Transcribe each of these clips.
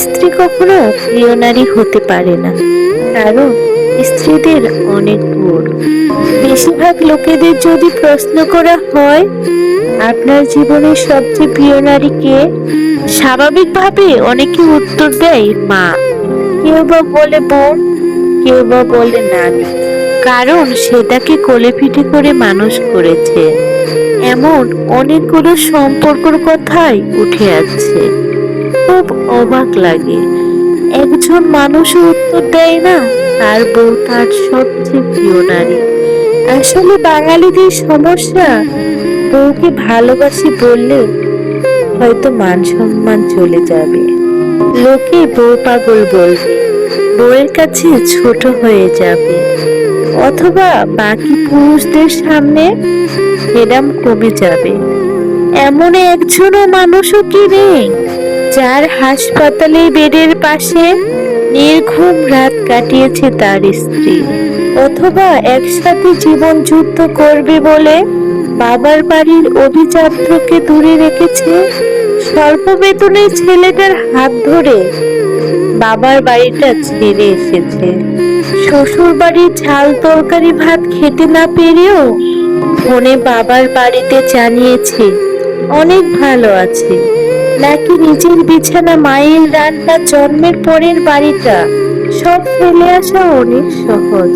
স্ত্রী কখনো প্রিয় নারী হতে পারে না, কারণ স্ত্রীদের অনেক গুণ। বেশিরভাগ লোকেদের যদি প্রশ্ন করা হয় আপনার জীবনের সবচেয়ে প্রিয় নারী কে, স্বাভাবিকভাবে অনেকে উত্তর দেয় মা, কেউ বা বলে বোন, কেউ বা বলে নানি, কারণ সে তাকে কোলে পিঠে করে মানুষ করেছে। এমন অনেকগুলো সম্পর্কের কথাই উঠে আসছে। খুব অবাক লাগে, একজন মানুষও উত্তর দেয় না তার বউ তার সবচেয়ে প্রিয় নারী। আসলে বাঙালিদের সমস্যা, বউকে ভালোবাসি বললে হয়তো মান সম্মান চলে যাবে, লোকে বউ পাগল বলবে, বউয়ের কাছে ছোট হয়ে যাবে, অথবা বাকি পুরুষদের সামনে এরাম কমে যাবে। এমন একজনও মানুষও কি নেই যার হাসপাতালে বেডের পাশে নির্ঘুম রাত কাটিয়েছে তার স্ত্রী, অথবা একসাথে জীবন যুদ্ধ করবে বলে বাবার বাড়ির অভিজাত্যকে দূরে রেখেছে। স্বল্প বেতনের ছেলেটার হাত ধরে বাবার বাড়িটা ছেড়ে এসেছে। শ্বশুর বাড়ির ঝাল তরকারি ভাত খেতে না পেরেও ফোনে বাবার বাড়িতে জানিয়েছে অনেক ভালো আছে, নাকি নিজের বিছানা, মায়ের রান্না, জন্মের পরের বাড়িটা সব ফেলে আসা অনেক সহজ।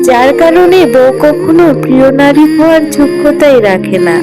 যার কারণে বউ কখনো প্রিয় নারী হওয়ার যোগ্যতাই রাখে না।